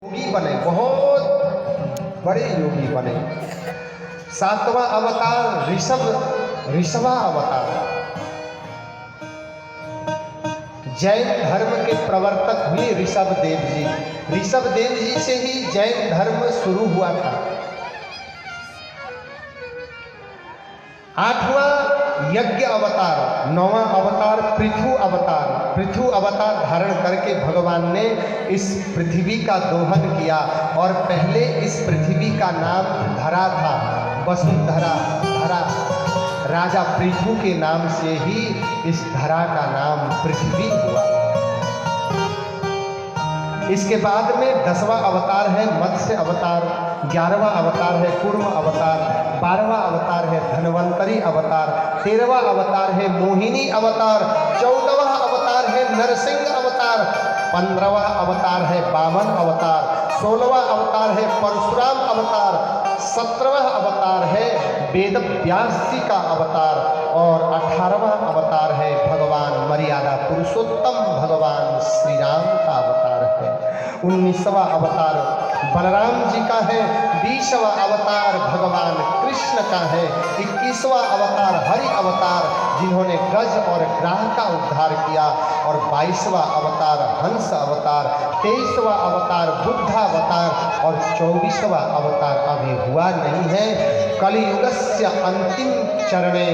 योगी बने, बहुत बड़े योगी बने। सातवां अवतार ऋषभा अवतार। जैन धर्म के प्रवर्तक हुए ऋषभदेव जी। ऋषभदेव जी से ही जैन धर्म शुरू हुआ था। आठवां यज्ञ अवतार, नौवां अवतार पृथु अवतार। पृथु अवतार धारण करके भगवान ने इस पृथ्वी का दोहन किया और पहले इस पृथ्वी का नाम धरा था, वसुंधरा धरा। राजा पृथु के नाम से ही इस धरा का नाम पृथ्वी हुआ। इसके बाद में 10वां अवतार है मत्स्य अवतार, 11वां अवतार है कूर्म अवतार, 12वां अवतार है धन्वंतरी अवतार, 13वां अवतार है मोहिनी अवतार, 14वां अवतार है नरसिंह अवतार, 15वां अवतार है वामन अवतार, 16वां अवतार है परशुराम अवतार, 17वां अवतार है वेद व्यास जी का अवतार और 18वां अवतार है भगवान मर्यादा पुरुषोत्तम भगवान श्री राम का अवतार है। 19वां अवतार बलराम जी का है, 20वां अवतार भगवान कृष्ण का है, 21वां अवतार हरि अवतार जिन्होंने गज और ग्राह का उद्धार किया और 22वां अवतार हंस अवतार, 23वां अवतार बुद्ध अवतार और 24वां अवतार अभी हुआ नहीं है। कलियुगस्य अंतिम चरणे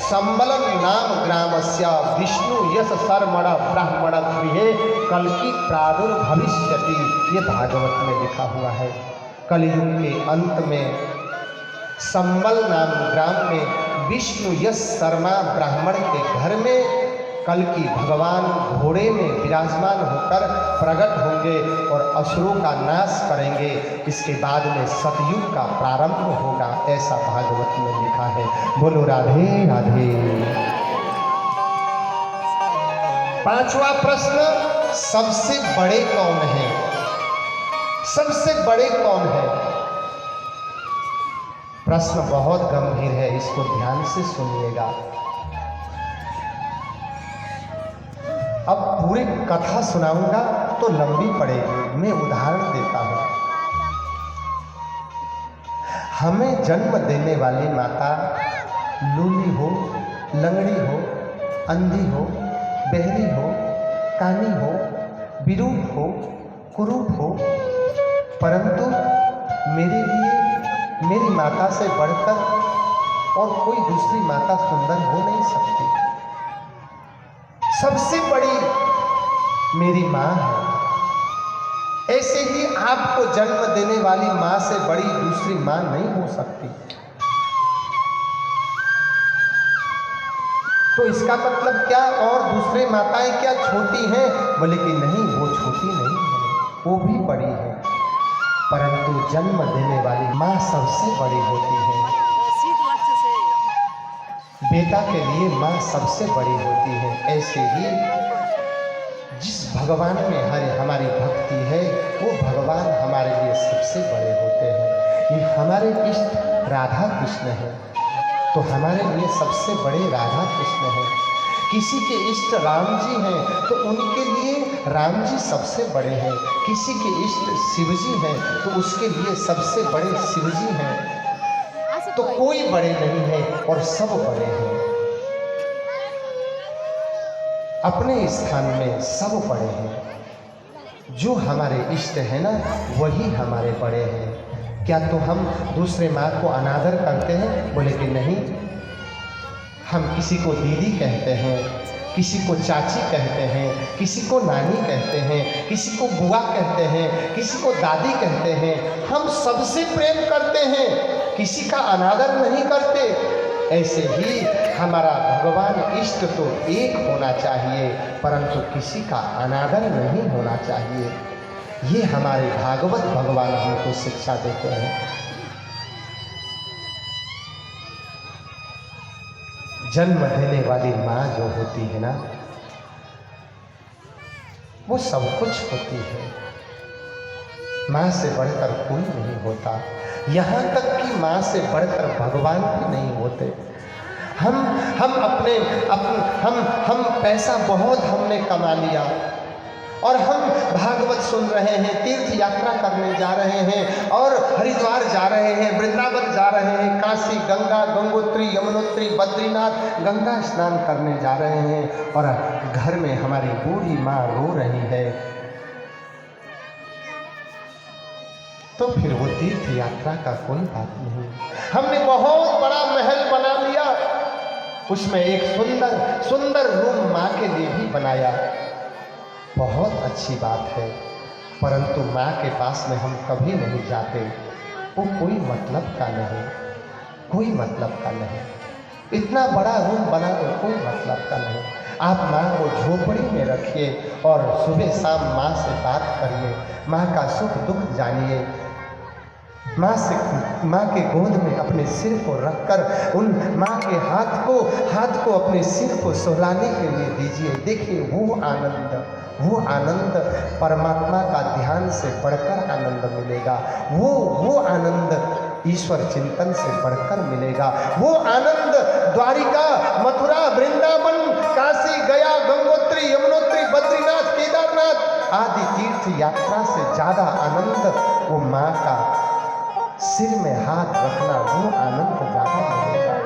संबलम नाम ग्रामस्य विष्णु यश शर्मण ब्राह्मण गृहे कल्कि प्रादुर्भविष्यति। ये भागवत में लिखा हुआ है। कलियुग के अंत में संबल नाम ग्राम में विष्णु यश शर्मा ब्राह्मण के घर में कल्कि भगवान घोड़े में विराजमान होकर प्रकट होंगे और असुरों का नाश करेंगे। इसके बाद में सतयुग का प्रारंभ होगा, ऐसा भागवत में लिखा है। बोलो राधे राधे। 5वां प्रश्न, सबसे बड़े कौन है? सबसे बड़े कौन है? प्रश्न बहुत गंभीर है, इसको ध्यान से सुनिएगा। अब पूरी कथा सुनाऊंगा तो लंबी पड़ेगी, मैं उदाहरण देता हूं। हमें जन्म देने वाली माता लूली हो, लंगड़ी हो, अंधी हो, बहरी हो, कानी हो, विरूप हो, कुरूप हो, परंतु मेरे लिए मेरी माता से बढ़कर और कोई दूसरी माता सुंदर हो नहीं सकती। सबसे बड़ी मेरी माँ है। ऐसे ही आपको जन्म देने वाली माँ से बड़ी दूसरी माँ नहीं हो सकती। तो इसका मतलब क्या, और दूसरे माताएं क्या छोटी हैं? बोले कि नहीं, वो छोटी नहीं है, वो भी बड़ी है, परंतु जन्म देने वाली माँ सबसे बड़ी होती है। बेटा के लिए माँ सबसे बड़ी होती है। ऐसे ही जिस भगवान में हमारी भक्ति है वो भगवान हमारे लिए सबसे बड़े होते हैं। ये हमारे इष्ट राधा कृष्ण है तो हमारे लिए सबसे बड़े राधा कृष्ण हैं। किसी के इष्ट राम जी हैं तो उनके लिए राम जी सबसे बड़े हैं। किसी के इष्ट शिव जी हैं तो उसके लिए सबसे बड़े शिव जी हैं। तो कोई बड़े नहीं है और सब बड़े हैं। अपने स्थान में सब बड़े हैं। जो हमारे इष्ट है ना वही हमारे बड़े हैं। क्या तो हम दूसरे माँ को अनादर करते हैं? बोले कि नहीं। हम किसी को दीदी कहते हैं, किसी को चाची कहते हैं, किसी को नानी कहते हैं, किसी को बुआ कहते हैं, किसी को दादी कहते हैं। हम सबसे प्रेम करते हैं, किसी का अनादर नहीं करते। ऐसे ही हमारा भगवान इष्ट तो एक होना चाहिए परंतु किसी का अनादर नहीं होना चाहिए। ये हमारे भागवत भगवान हमको शिक्षा देते हैं। जन्म देने वाली माँ जो होती है ना वो सब कुछ होती है। माँ से बढ़कर कोई नहीं होता। यहाँ तक कि माँ से बढ़कर भगवान भी नहीं होते। हम पैसा बहुत हमने कमा लिया, और हम भागवत सुन रहे हैं, तीर्थ यात्रा करने जा रहे हैं और हरिद्वार जा रहे हैं, वृंदावन जा रहे हैं, काशी, गंगा, गंगोत्री, यमुनोत्री, बद्रीनाथ गंगा स्नान करने जा रहे हैं और घर में हमारी बूढ़ी माँ रो रही है, तो फिर वो तीर्थ यात्रा का कोई बात नहीं। हमने बहुत बड़ा महल बना लिया, उसमें एक सुंदर सुंदर रूम माँ के लिए भी बनाया, बहुत अच्छी बात है, परंतु माँ के पास में हम कभी नहीं जाते, वो कोई मतलब का नहीं, कोई मतलब का नहीं। इतना बड़ा रूम बना तो कोई मतलब का नहीं। आप माँ को झोपड़ी में रखिए और सुबह शाम माँ से बात करिए, माँ का सुख दुख जानिए, माँ के गोद में अपने सिर को रखकर उन माँ के हाथ को अपने सिर को सहलाने के लिए दीजिए। देखिए वो आनंद परमात्मा का ध्यान से बढ़कर आनंद मिलेगा, वो आनंद ईश्वर चिंतन से बढ़कर मिलेगा, वो आनंद द्वारिका, मथुरा, वृंदावन, काशी, गया, गंगोत्री, यमुनोत्री, बद्रीनाथ, केदारनाथ आदि तीर्थ यात्रा से ज़्यादा आनंद वो माँ का सिर में हाथ रखना, वो आनंद ज़्यादा मिलेगा।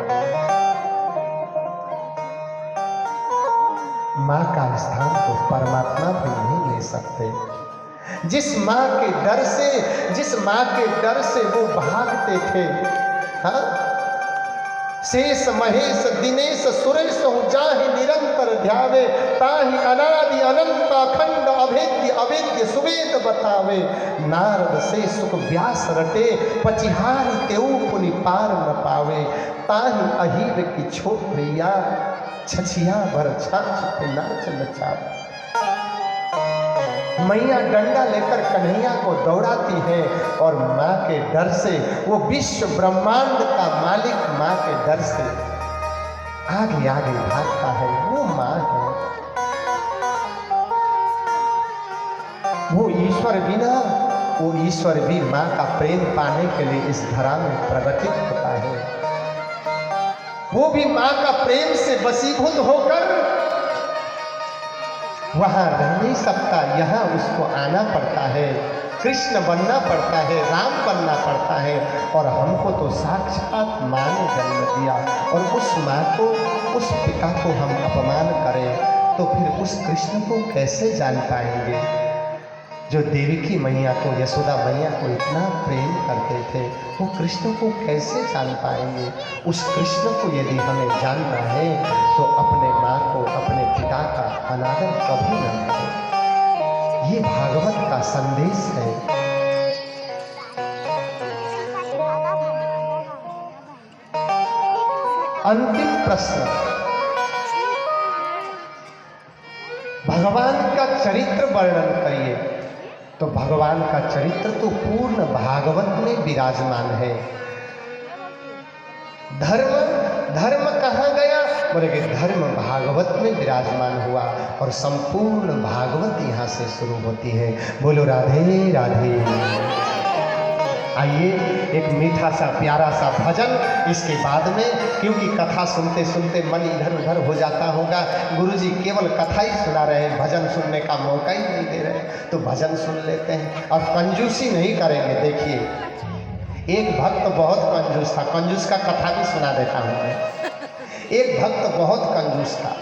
माँ का स्थान तो परमात्मा भी नहीं ले सकते। जिस माँ के डर से वो भागते थे, हाँ, शेष महेश दिनेश सुरेश हूँ जाहि निरंतर ध्यावे, ताहि अनादि अनंत अखंड अभेद्य सुवेद बतावे, नारद से सुख व्यास रटे, पचिहारी तेऊ पुनि पार न पावे, ताहि अहीर की छोट भैया, छछिया भर छाछ पे नाच नचावे। मैया डंडा लेकर कन्हैया को दौड़ाती है और माँ के डर से, वो विश्व ब्रह्मांड का मालिक माँ के डर से आगे आगे भागता है। वो माँ है, वो ईश्वर भी माँ का प्रेम पाने के लिए इस धरा में प्रकटित होता है। वो भी माँ का प्रेम से वशीभूत होकर वहाँ रह नहीं सकता, यहाँ उसको आना पड़ता है, कृष्ण बनना पड़ता है, राम बनना पड़ता है। और हमको तो साक्षात माँ ने जन्म दिया और उस माँ को, उस पिता को हम अपमान करें तो फिर उस कृष्ण को कैसे जान पाएंगे? जो देवकी मैया को, यशोदा मैया को इतना प्रेम करते थे, वो कृष्ण को कैसे जान पाएंगे? उस कृष्ण को यदि हमें जानना है तो अपने माँ को, अपने पिता का अनादर कभी न करें। ये भागवत का संदेश है। अंतिम प्रश्न, भगवान का चरित्र वर्णन करिए। तो भगवान का चरित्र तो पूर्ण भागवत में विराजमान है। धर्म कहाँ गया? बोले कि धर्म भागवत में विराजमान हुआ और संपूर्ण भागवत यहाँ से शुरू होती है। बोलो राधे राधे। आइए एक मीठा सा प्यारा सा भजन, इसके बाद में, क्योंकि कथा सुनते सुनते मन इधर उधर हो जाता होगा, गुरुजी केवल कथा ही सुना रहे हैं, भजन सुनने का मौका ही नहीं दे रहे, तो भजन सुन लेते हैं और कंजूसी नहीं करेंगे। देखिए एक भक्त बहुत कंजूस था, कंजूस का कथा भी सुना देता हूँ मैं। एक भक्त बहुत कंजूस था,